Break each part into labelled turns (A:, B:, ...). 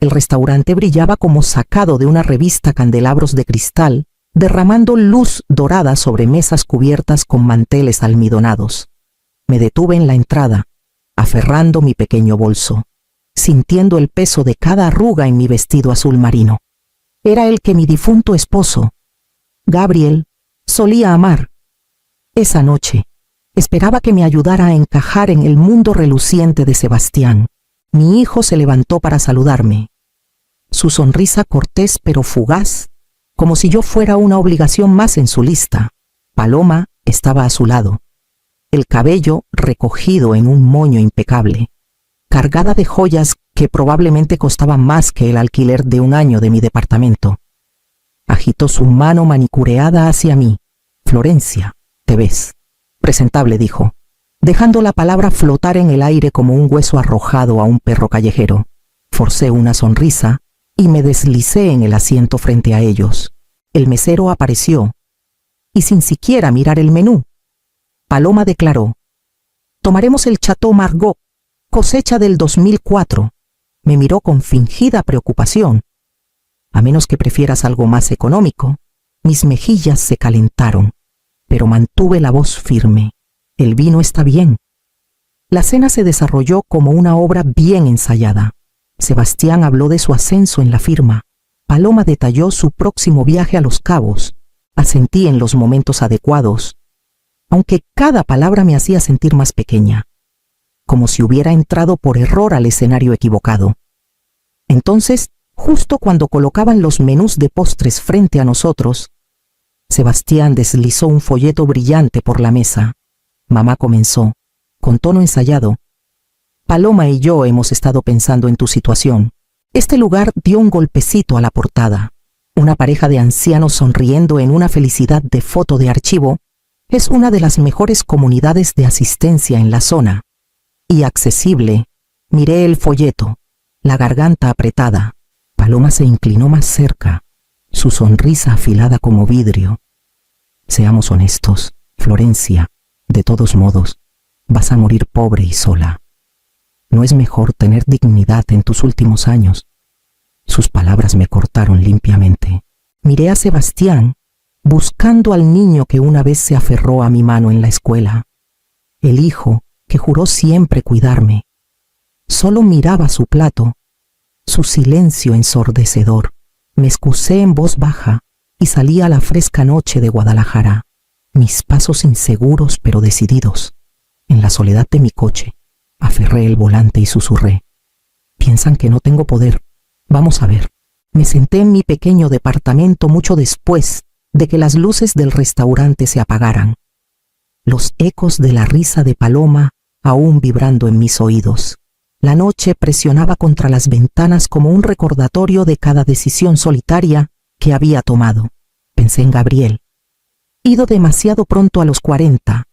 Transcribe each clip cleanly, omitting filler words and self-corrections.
A: El restaurante brillaba como sacado de una revista candelabros de cristal, derramando luz dorada sobre mesas cubiertas con manteles almidonados. Me detuve en la entrada, aferrando mi pequeño bolso, sintiendo el peso de cada arruga en mi vestido azul marino. Era el que mi difunto esposo, Gabriel, solía amar. Esa noche, esperaba que me ayudara a encajar en el mundo reluciente de Sebastián. Mi hijo se levantó para saludarme. Su sonrisa cortés pero fugaz, como si yo fuera una obligación más en su lista. Paloma estaba a su lado, el cabello recogido en un moño impecable, cargada de joyas que probablemente costaban más que el alquiler de un año de mi departamento. Agitó su mano manicureada hacia mí. «Florencia, te ves presentable», dijo, dejando la palabra flotar en el aire como un hueso arrojado a un perro callejero. Forcé una sonrisa y me deslicé en el asiento frente a ellos. El mesero apareció, y sin siquiera mirar el menú, Paloma declaró: «Tomaremos el Chateau Margaux, cosecha del 2004. Me miró con fingida preocupación. «A menos que prefieras algo más económico». Mis mejillas se calentaron, pero mantuve la voz firme. «El vino está bien». La cena se desarrolló como una obra bien ensayada. Sebastián habló de su ascenso en la firma. Paloma detalló su próximo viaje a Los Cabos. Asentí en los momentos adecuados, aunque cada palabra me hacía sentir más pequeña, como si hubiera entrado por error al escenario equivocado. Entonces, justo cuando colocaban los menús de postres frente a nosotros, Sebastián deslizó un folleto brillante por la mesa. Mamá comenzó, con tono ensayado: «Paloma y yo hemos estado pensando en tu situación». Este lugar dio un golpecito a la portada. Una pareja de ancianos sonriendo en una felicidad de foto de archivo. Es una de las mejores comunidades de asistencia en la zona. Y accesible. Miré el folleto, la garganta apretada. Paloma se inclinó más cerca, su sonrisa afilada como vidrio. «Seamos honestos, Florencia, de todos modos, vas a morir pobre y sola. ¿No es mejor tener dignidad en tus últimos años?» Sus palabras me cortaron limpiamente. Miré a Sebastián, buscando al niño que una vez se aferró a mi mano en la escuela. El hijo que juró siempre cuidarme. Solo miraba su plato, su silencio ensordecedor. Me excusé en voz baja y salí a la fresca noche de Guadalajara. Mis pasos inseguros pero decididos. En la soledad de mi coche, aferré el volante y susurré: «Piensan que no tengo poder. Vamos a ver». Me senté en mi pequeño departamento mucho después de que las luces del restaurante se apagaran. Los ecos de la risa de Paloma aún vibrando en mis oídos. La noche presionaba contra las ventanas como un recordatorio de cada decisión solitaria que había tomado. Pensé en Gabriel, ido demasiado pronto a los 40,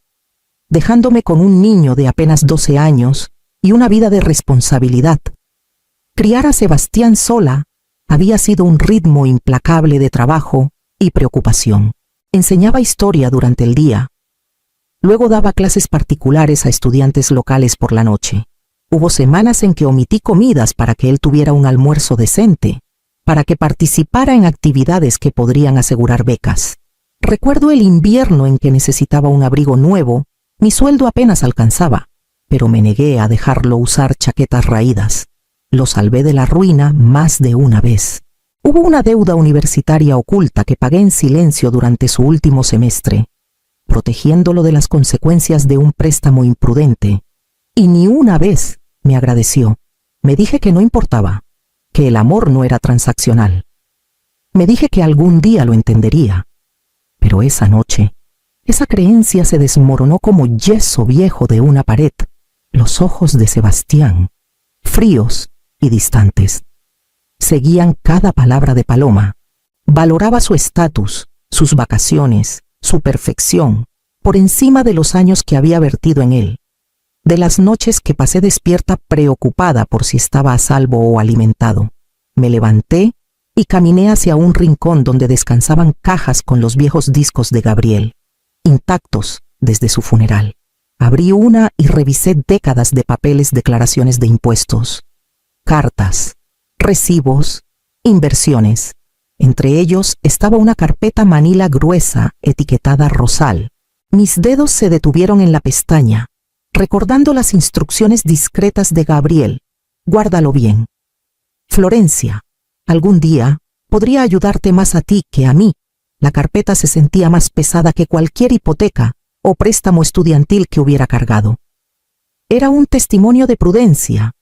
A: dejándome con un niño de apenas 12 años y una vida de responsabilidad. Criar a Sebastián sola había sido un ritmo implacable de trabajo y preocupación. Enseñaba historia durante el día. Luego daba clases particulares a estudiantes locales por la noche. Hubo semanas en que omití comidas para que él tuviera un almuerzo decente, para que participara en actividades que podrían asegurar becas. Recuerdo el invierno en que necesitaba un abrigo nuevo. Mi sueldo apenas alcanzaba, pero me negué a dejarlo usar chaquetas raídas. Lo salvé de la ruina más de una vez. Hubo una deuda universitaria oculta que pagué en silencio durante su último semestre, protegiéndolo de las consecuencias de un préstamo imprudente. Y ni una vez me agradeció. Me dije que no importaba, que el amor no era transaccional. Me dije que algún día lo entendería. Pero esa noche, esa creencia se desmoronó como yeso viejo de una pared. Los ojos de Sebastián, fríos y distantes, seguían cada palabra de Paloma. Valoraba su estatus, sus vacaciones, su perfección, por encima de los años que había vertido en él, de las noches que pasé despierta preocupada por si estaba a salvo o alimentado. Me levanté y caminé hacia un rincón donde descansaban cajas con los viejos discos de Gabriel, intactos desde su funeral. Abrí una y revisé décadas de papeles, declaraciones de impuestos, cartas, recibos, inversiones. Entre ellos estaba una carpeta manila gruesa etiquetada Rosal. Mis dedos se detuvieron en la pestaña, recordando las instrucciones discretas de Gabriel. Guárdalo bien. Florencia, algún día podría ayudarte más a ti que a mí. La carpeta se sentía más pesada que cualquier hipoteca o préstamo estudiantil que hubiera cargado. Era un testimonio de prudencia,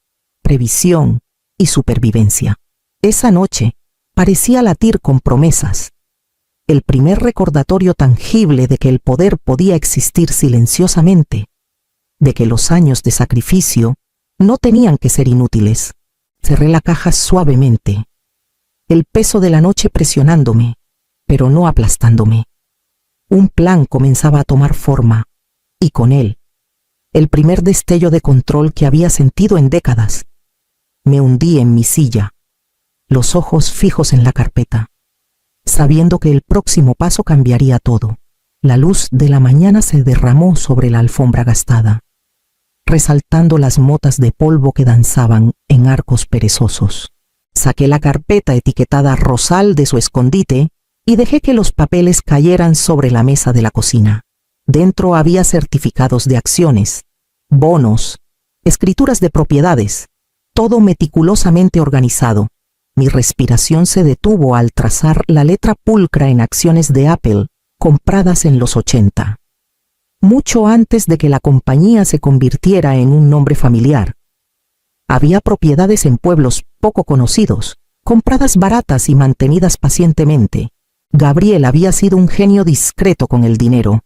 A: previsión y supervivencia. Esa noche parecía latir con promesas. El primer recordatorio tangible de que el poder podía existir silenciosamente, de que los años de sacrificio no tenían que ser inútiles. Cerré la caja suavemente, el peso de la noche presionándome, pero no aplastándome. Un plan comenzaba a tomar forma, y con él, el primer destello de control que había sentido en décadas. Me hundí en mi silla, los ojos fijos en la carpeta, sabiendo que el próximo paso cambiaría todo. La luz de la mañana se derramó sobre la alfombra gastada, resaltando las motas de polvo que danzaban en arcos perezosos. Saqué la carpeta etiquetada Rosal de su escondite y dejé que los papeles cayeran sobre la mesa de la cocina. Dentro había certificados de acciones, bonos, escrituras de propiedades, todo meticulosamente organizado. Mi respiración se detuvo al trazar la letra pulcra en acciones de Apple compradas en los 80. Mucho antes de que la compañía se convirtiera en un nombre familiar. Había propiedades en pueblos poco conocidos, compradas baratas y mantenidas pacientemente. Gabriel había sido un genio discreto con el dinero,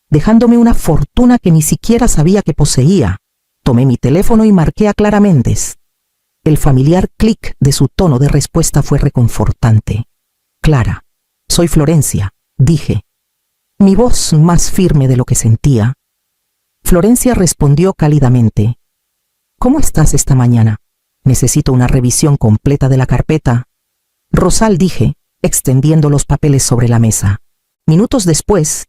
A: dejándome una fortuna que ni siquiera sabía que poseía. Tomé mi teléfono y marqué a Clara Méndez. El familiar clic de su tono de respuesta fue reconfortante. Clara, soy Florencia, dije, mi voz más firme de lo que sentía. Florencia respondió cálidamente. ¿Cómo estás esta mañana? Necesito una revisión completa de la carpeta. Rosal, dije, extendiendo los papeles sobre la mesa. Minutos después,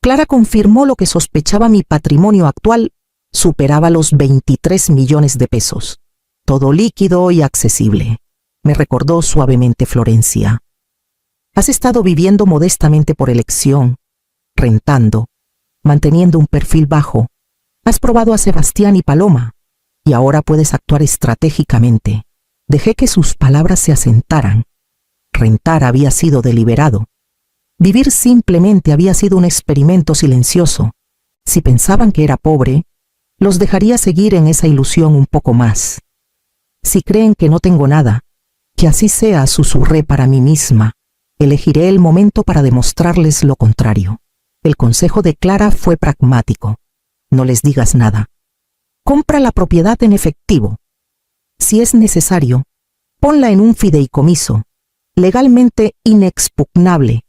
A: Clara confirmó lo que sospechaba: mi patrimonio actual superaba los 23 millones de pesos. Todo líquido y accesible. Me recordó suavemente Florencia. Has estado viviendo modestamente por elección, rentando, manteniendo un perfil bajo. Has probado a Sebastián y Paloma, y ahora puedes actuar estratégicamente. Dejé que sus palabras se asentaran. Rentar había sido deliberado. Vivir simplemente había sido un experimento silencioso. Si pensaban que era pobre, los dejaría seguir en esa ilusión un poco más. Si creen que no tengo nada, que así sea, susurré para mí misma. Elegiré el momento para demostrarles lo contrario. El consejo de Clara fue pragmático. No les digas nada. Compra la propiedad en efectivo. Si es necesario, ponla en un fideicomiso, legalmente inexpugnable.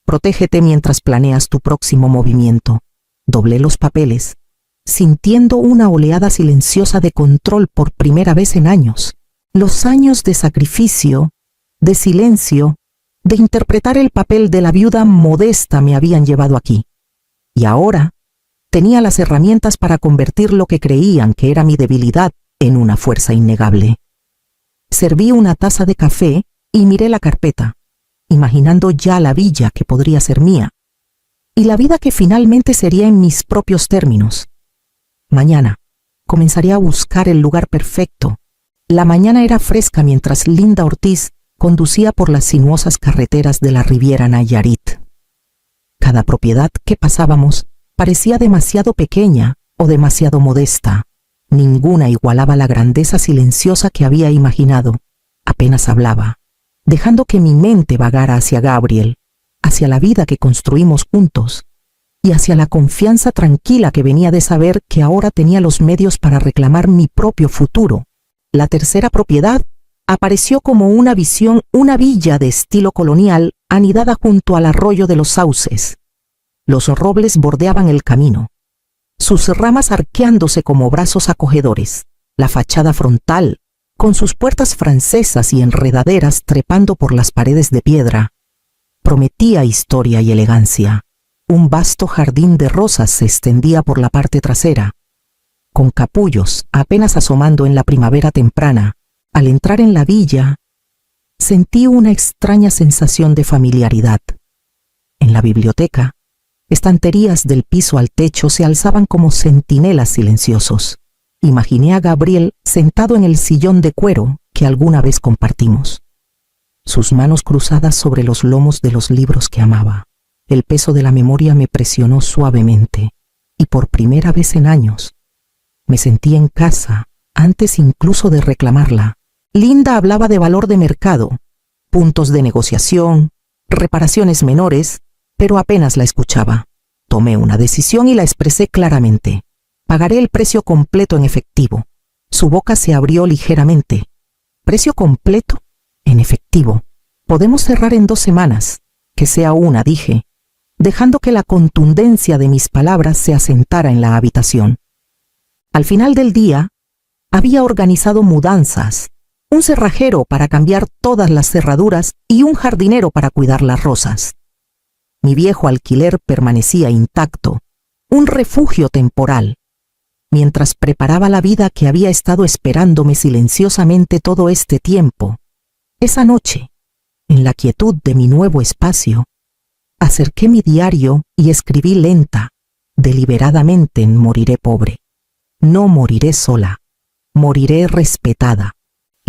A: Protégete mientras planeas tu próximo movimiento. Doblé los papeles, sintiendo una oleada silenciosa de control por primera vez en años. Los años de sacrificio, de silencio, de interpretar el papel de la viuda modesta me habían llevado aquí. Y ahora tenía las herramientas para convertir lo que creían que era mi debilidad en una fuerza innegable. Serví una taza de café y miré la carpeta, imaginando ya la villa que podría ser mía, y la vida que finalmente sería en mis propios términos. Mañana comenzaría a buscar el lugar perfecto. La mañana era fresca mientras Linda Ortiz conducía por las sinuosas carreteras de la Riviera Nayarit. Cada propiedad que pasábamos parecía demasiado pequeña o demasiado modesta. Ninguna igualaba la grandeza silenciosa que había imaginado. Apenas hablaba, dejando que mi mente vagara hacia Gabriel, hacia la vida que construimos juntos, y hacia la confianza tranquila que venía de saber que ahora tenía los medios para reclamar mi propio futuro. La tercera propiedad apareció como una visión, una villa de estilo colonial anidada junto al arroyo de los sauces. Los robles bordeaban el camino, sus ramas arqueándose como brazos acogedores. La fachada frontal, con sus puertas francesas y enredaderas trepando por las paredes de piedra, prometía historia y elegancia. Un vasto jardín de rosas se extendía por la parte trasera, con capullos apenas asomando en la primavera temprana. Al entrar en la villa, sentí una extraña sensación de familiaridad. En la biblioteca, estanterías del piso al techo se alzaban como centinelas silenciosos. Imaginé a Gabriel sentado en el sillón de cuero que alguna vez compartimos. Sus manos cruzadas sobre los lomos de los libros que amaba. El peso de la memoria me presionó suavemente, y por primera vez en años, me sentí en casa, antes incluso de reclamarla. Linda hablaba de valor de mercado, puntos de negociación, reparaciones menores, pero apenas la escuchaba. Tomé una decisión y la expresé claramente. Pagaré el precio completo en efectivo. Su boca se abrió ligeramente. ¿Precio completo? En efectivo. Podemos cerrar en 2 semanas. Que sea una, dije, dejando que la contundencia de mis palabras se asentara en la habitación. Al final del día, había organizado mudanzas, un cerrajero para cambiar todas las cerraduras y un jardinero para cuidar las rosas. Mi viejo alquiler permanecía intacto, un refugio temporal, mientras preparaba la vida que había estado esperándome silenciosamente todo este tiempo. Esa noche, en la quietud de mi nuevo espacio, acerqué mi diario y escribí lenta, deliberadamente en Moriré pobre. No moriré sola, moriré respetada.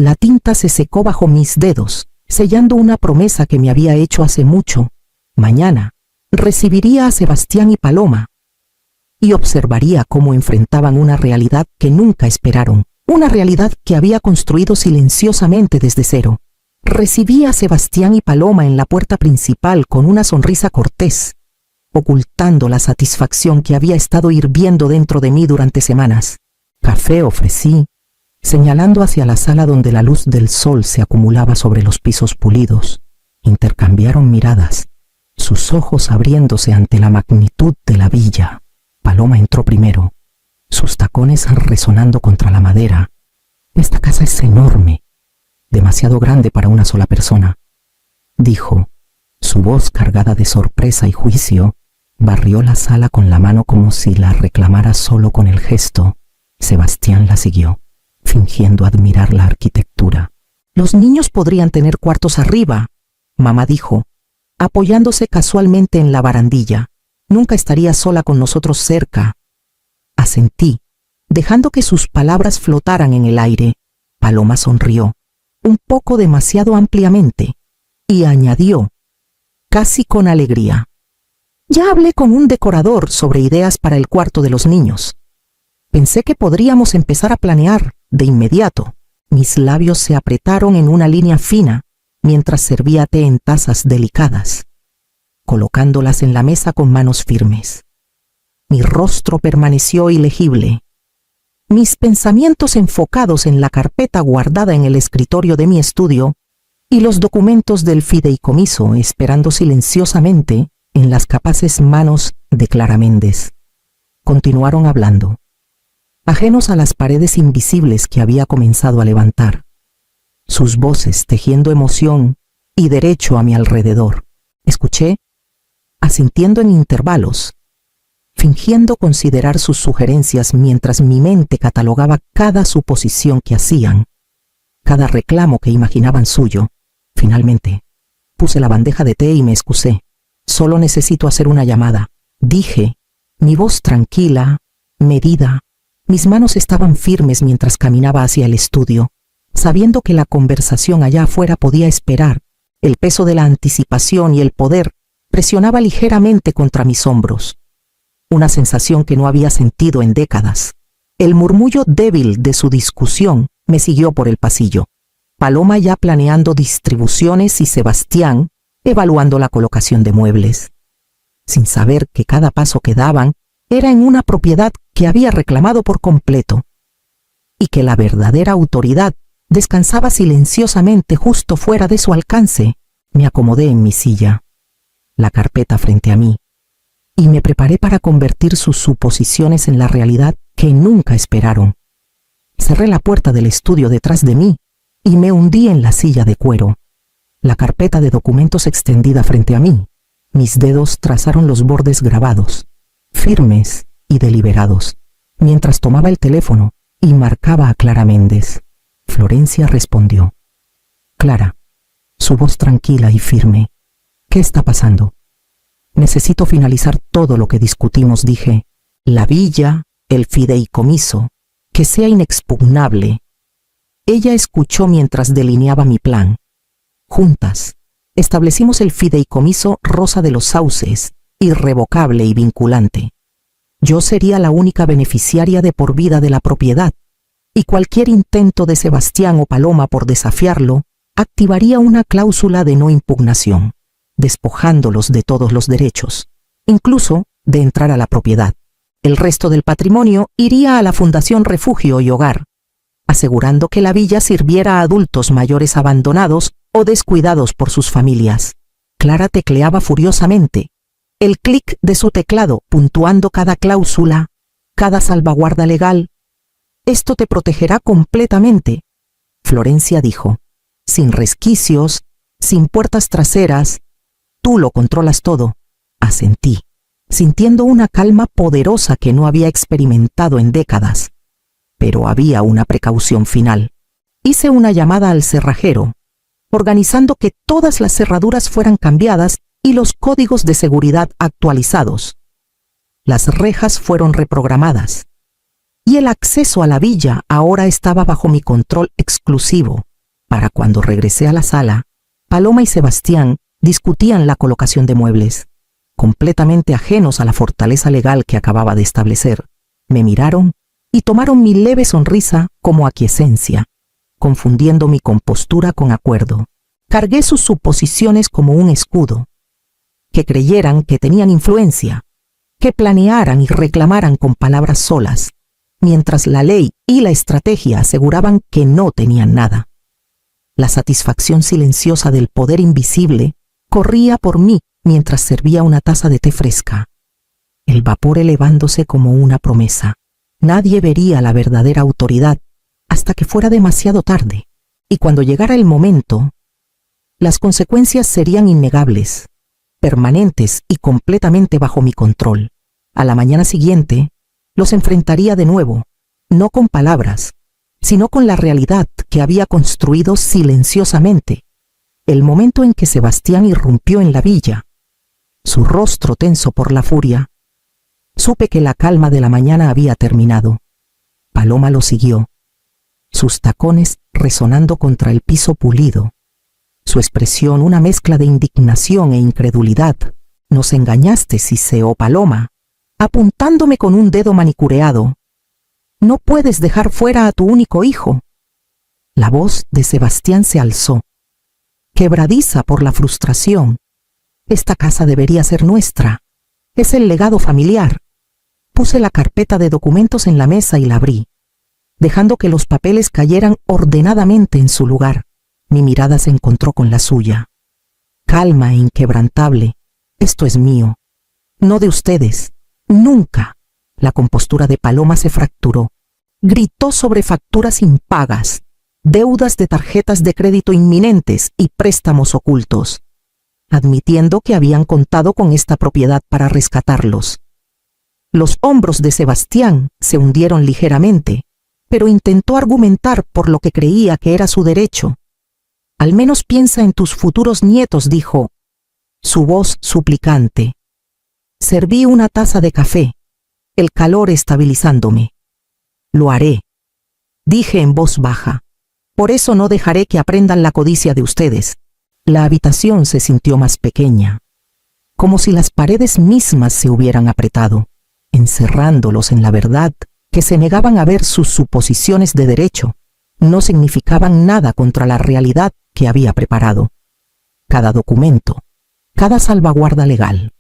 A: La tinta se secó bajo mis dedos, sellando una promesa que me había hecho hace mucho. Mañana recibiría a Sebastián y Paloma, y observaría cómo enfrentaban una realidad que nunca esperaron, una realidad que había construido silenciosamente desde cero. Recibí a Sebastián y Paloma en la puerta principal con una sonrisa cortés, ocultando la satisfacción que había estado hirviendo dentro de mí durante semanas. Café ofrecí, señalando hacia la sala donde la luz del sol se acumulaba sobre los pisos pulidos. Intercambiaron miradas, sus ojos abriéndose ante la magnitud de la villa. Paloma entró primero, sus tacones resonando contra la madera. Esta casa es enorme, demasiado grande para una sola persona, dijo. Su voz, cargada de sorpresa y juicio, barrió la sala con la mano como si la reclamara solo con el gesto. Sebastián la siguió, fingiendo admirar la arquitectura. Los niños podrían tener cuartos arriba, mamá dijo, apoyándose casualmente en la barandilla. Nunca estaría sola con nosotros cerca. Asentí, dejando que sus palabras flotaran en el aire. Paloma sonrió, un poco demasiado ampliamente, y añadió, casi con alegría: ya hablé con un decorador sobre ideas para el cuarto de los niños. Pensé que podríamos empezar a planear de inmediato. Mis labios se apretaron en una línea fina mientras servía té en tazas delicadas, colocándolas en la mesa con manos firmes. Mi rostro permaneció ilegible, mis pensamientos enfocados en la carpeta guardada en el escritorio de mi estudio y los documentos del fideicomiso esperando silenciosamente en las capaces manos de Clara Méndez. Continuaron hablando, ajenos a las paredes invisibles que había comenzado a levantar, sus voces tejiendo emoción y derecho a mi alrededor. Escuché, asintiendo en intervalos, fingiendo considerar sus sugerencias mientras mi mente catalogaba cada suposición que hacían, cada reclamo que imaginaban suyo. Finalmente, puse la bandeja de té y me excusé. Solo necesito hacer una llamada, dije, mi voz tranquila, medida. Mis manos estaban firmes mientras caminaba hacia el estudio, sabiendo que la conversación allá afuera podía esperar. El peso de la anticipación y el poder presionaba ligeramente contra mis hombros. Una sensación que no había sentido en décadas. El murmullo débil de su discusión me siguió por el pasillo. Paloma ya planeando distribuciones y Sebastián evaluando la colocación de muebles, sin saber que cada paso que daban era en una propiedad que había reclamado por completo, y que la verdadera autoridad descansaba silenciosamente justo fuera de su alcance. Me acomodé en mi silla, la carpeta frente a mí, y me preparé para convertir sus suposiciones en la realidad que nunca esperaron. Cerré la puerta del estudio detrás de mí y me hundí en la silla de cuero, la carpeta de documentos extendida frente a mí. Mis dedos trazaron los bordes grabados, firmes y deliberados, mientras tomaba el teléfono y marcaba a Clara Méndez. Florencia respondió. Clara, su voz tranquila y firme. ¿Qué está pasando? Necesito finalizar todo lo que discutimos, dije. La villa, el fideicomiso, que sea inexpugnable. Ella escuchó mientras delineaba mi plan. Juntas, establecimos el fideicomiso Rosa de los Sauces, irrevocable y vinculante. Yo sería la única beneficiaria de por vida de la propiedad, y cualquier intento de Sebastián o Paloma por desafiarlo activaría una cláusula de no impugnación, despojándolos de todos los derechos, incluso de entrar a la propiedad. El resto del patrimonio iría a la Fundación Refugio y Hogar, asegurando que la villa sirviera a adultos mayores abandonados o descuidados por sus familias. Clara tecleaba furiosamente, el clic de su teclado puntuando cada cláusula, cada salvaguarda legal. Esto te protegerá completamente, Florencia dijo, sin resquicios, sin puertas traseras. Tú lo controlas todo. Asentí, sintiendo una calma poderosa que no había experimentado en décadas. Pero había una precaución final. Hice una llamada al cerrajero, organizando que todas las cerraduras fueran cambiadas y los códigos de seguridad actualizados. Las rejas fueron reprogramadas, y el acceso a la villa ahora estaba bajo mi control exclusivo. Para cuando regresé a la sala, Paloma y Sebastián discutían la colocación de muebles. Completamente ajenos a la fortaleza legal que acababa de establecer, me miraron y tomaron mi leve sonrisa como aquiescencia, confundiendo mi compostura con acuerdo. Cargué sus suposiciones como un escudo. Que creyeran que tenían influencia, que planearan y reclamaran con palabras solas, mientras la ley y la estrategia aseguraban que no tenían nada. La satisfacción silenciosa del poder invisible corría por mí mientras servía una taza de té fresca, el vapor elevándose como una promesa. Nadie vería la verdadera autoridad hasta que fuera demasiado tarde, y cuando llegara el momento, las consecuencias serían innegables, permanentes y completamente bajo mi control. A la mañana siguiente, los enfrentaría de nuevo, no con palabras, sino con la realidad que había construido silenciosamente. El momento en que Sebastián irrumpió en la villa, su rostro tenso por la furia, supe que la calma de la mañana había terminado. Paloma lo siguió, sus tacones resonando contra el piso pulido, su expresión una mezcla de indignación e incredulidad. Nos engañaste, siseó Paloma, apuntándome con un dedo manicureado. No puedes dejar fuera a tu único hijo. La voz de Sebastián se alzó, quebradiza por la frustración. Esta casa debería ser nuestra. Es el legado familiar. Puse la carpeta de documentos en la mesa y la abrí, dejando que los papeles cayeran ordenadamente en su lugar. Mi mirada se encontró con la suya. Calma e inquebrantable. Esto es mío, no de ustedes. Nunca. La compostura de Paloma se fracturó. Gritó sobre facturas impagas, deudas de tarjetas de crédito inminentes y préstamos ocultos, admitiendo que habían contado con esta propiedad para rescatarlos. Los hombros de Sebastián se hundieron ligeramente, pero intentó argumentar por lo que creía que era su derecho. Al menos piensa en tus futuros nietos, dijo, su voz suplicante. Serví una taza de café, el calor estabilizándome. Lo haré, dije en voz baja. Por eso no dejaré que aprendan la codicia de ustedes. La habitación se sintió más pequeña, como si las paredes mismas se hubieran apretado, encerrándolos en la verdad que se negaban a ver. Sus suposiciones de derecho no significaban nada contra la realidad que había preparado. Cada documento, cada salvaguarda legal,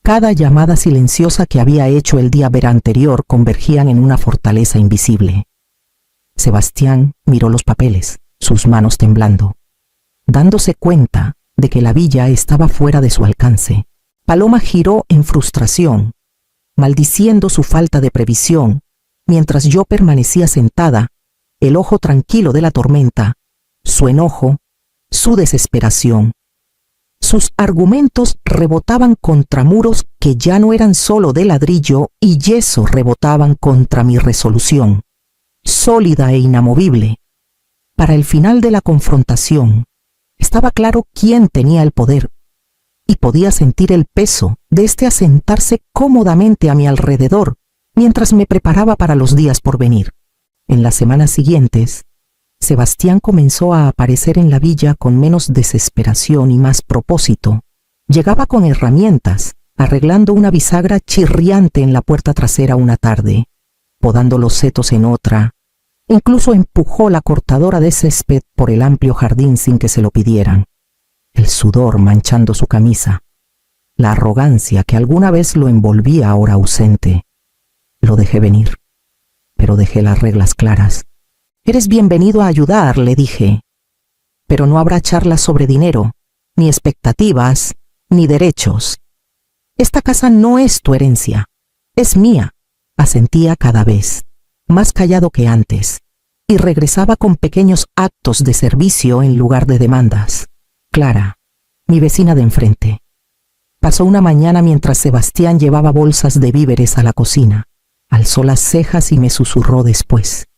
A: cada llamada silenciosa que había hecho el día anterior convergían en una fortaleza invisible. Sebastián miró los papeles, sus manos temblando, dándose cuenta de que la villa estaba fuera de su alcance. Paloma giró en frustración, maldiciendo su falta de previsión, mientras yo permanecía sentada, el ojo tranquilo de la tormenta, su enojo, su desesperación. Sus argumentos rebotaban contra muros que ya no eran solo de ladrillo y yeso, rebotaban contra mi resolución, sólida e inamovible. Para el final de la confrontación, estaba claro quién tenía el poder y podía sentir el peso de este asentarse cómodamente a mi alrededor mientras me preparaba para los días por venir. En las semanas siguientes, Sebastián comenzó a aparecer en la villa con menos desesperación y más propósito. Llegaba con herramientas, arreglando una bisagra chirriante en la puerta trasera una tarde, podando los setos en otra. Incluso empujó la cortadora de césped por el amplio jardín sin que se lo pidieran. El sudor manchando su camisa, la arrogancia que alguna vez lo envolvía ahora ausente. Lo dejé venir, pero dejé las reglas claras. «Eres bienvenido a ayudar», le dije, «pero no habrá charlas sobre dinero, ni expectativas, ni derechos. Esta casa no es tu herencia, es mía». Asentía cada vez, más callado que antes, y regresaba con pequeños actos de servicio en lugar de demandas. Clara, mi vecina de enfrente, pasó una mañana mientras Sebastián llevaba bolsas de víveres a la cocina. Alzó las cejas y me susurró después: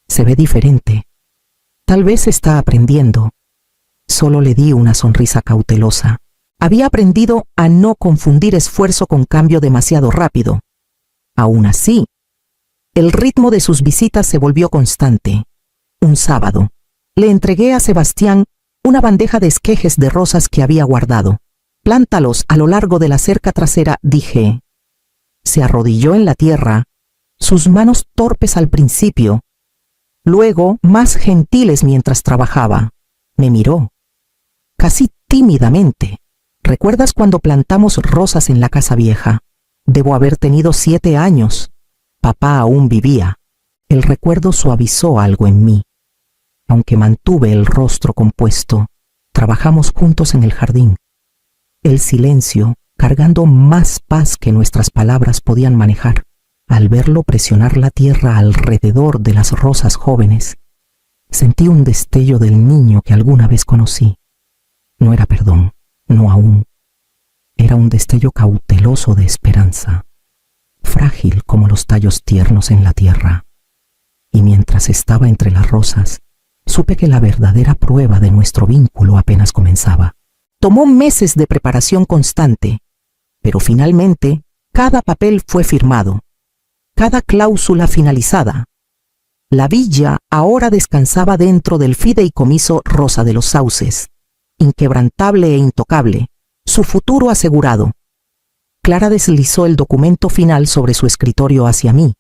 A: «Se ve diferente. Tal vez está aprendiendo». Solo le di una sonrisa cautelosa. Había aprendido a no confundir esfuerzo con cambio demasiado rápido. Aún así, el ritmo de sus visitas se volvió constante. Un sábado, le entregué a Sebastián una bandeja de esquejes de rosas que había guardado. «Plántalos a lo largo de la cerca trasera», dije. Se arrodilló en la tierra, sus manos torpes al principio, luego más gentiles mientras trabajaba. Me miró, casi tímidamente. «¿Recuerdas cuando plantamos rosas en la casa vieja? Debo haber tenido 7 años. Papá aún vivía». El recuerdo suavizó algo en mí. Aunque mantuve el rostro compuesto, trabajamos juntos en el jardín. El silencio, cargando más paz que nuestras palabras podían manejar. Al verlo presionar la tierra alrededor de las rosas jóvenes, sentí un destello del niño que alguna vez conocí. No era perdón, no aún. Era un destello cauteloso de esperanza, frágil como los tallos tiernos en la tierra. Y mientras estaba entre las rosas, supe que la verdadera prueba de nuestro vínculo apenas comenzaba. Tomó meses de preparación constante, pero finalmente cada papel fue firmado, cada cláusula finalizada. La villa ahora descansaba dentro del fideicomiso Rosa de los Sauces, inquebrantable e intocable, su futuro asegurado. Clara deslizó el documento final sobre su escritorio hacia mí,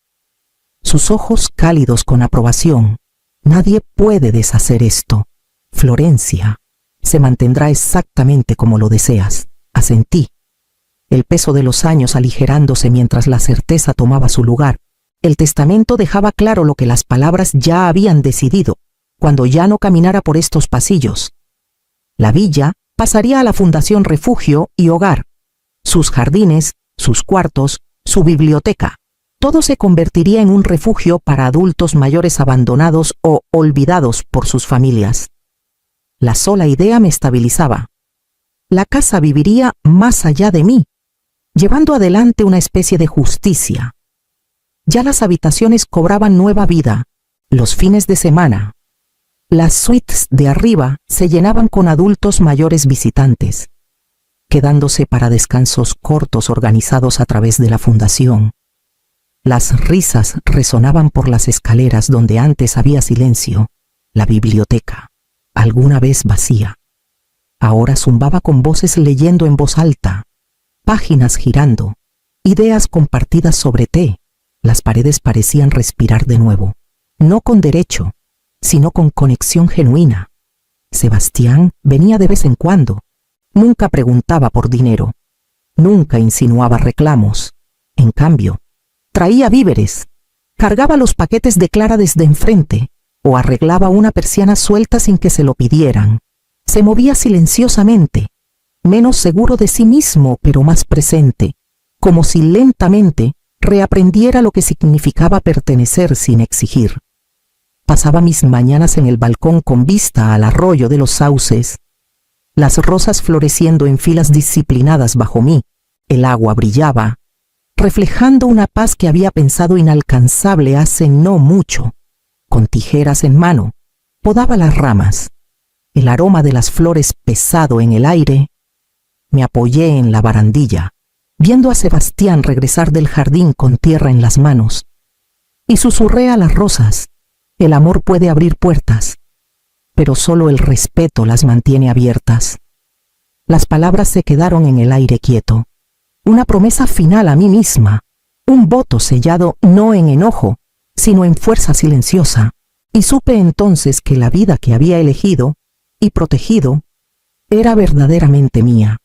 A: sus ojos cálidos con aprobación. «Nadie puede deshacer esto. Florencia, se mantendrá exactamente como lo deseas», asentí, el peso de los años aligerándose mientras la certeza tomaba su lugar. El testamento dejaba claro lo que las palabras ya habían decidido, cuando ya no caminara por estos pasillos. La villa pasaría a la Fundación Refugio y Hogar, sus jardines, sus cuartos, su biblioteca. Todo se convertiría en un refugio para adultos mayores abandonados o olvidados por sus familias. La sola idea me estabilizaba. La casa viviría más allá de mí, llevando adelante una especie de justicia. Ya las habitaciones cobraban nueva vida, los fines de semana. Las suites de arriba se llenaban con adultos mayores visitantes, quedándose para descansos cortos organizados a través de la fundación. Las risas resonaban por las escaleras donde antes había silencio. La biblioteca, alguna vez vacía, ahora zumbaba con voces leyendo en voz alta, páginas girando, ideas compartidas sobre té. Las paredes parecían respirar de nuevo, no con derecho, sino con conexión genuina. Sebastián venía de vez en cuando. Nunca preguntaba por dinero, nunca insinuaba reclamos. En cambio, traía víveres, cargaba los paquetes de Clara desde enfrente o arreglaba una persiana suelta sin que se lo pidieran. Se movía silenciosamente, menos seguro de sí mismo pero más presente, como si lentamente reaprendiera lo que significaba pertenecer sin exigir. Pasaba mis mañanas en el balcón con vista al arroyo de los sauces, las rosas floreciendo en filas disciplinadas bajo mí. El agua brillaba, reflejando una paz que había pensado inalcanzable hace no mucho. Con tijeras en mano, Podaba las ramas. El aroma de las flores pesado en el aire. Me apoyé en la barandilla, viendo a Sebastián regresar del jardín con tierra en las manos. Y susurré a las rosas: el amor puede abrir puertas, pero solo el respeto las mantiene abiertas. Las palabras se quedaron en el aire quieto. Una promesa final a mí misma. Un voto sellado no en enojo, sino en fuerza silenciosa. Y supe entonces que la vida que había elegido y protegido era verdaderamente mía.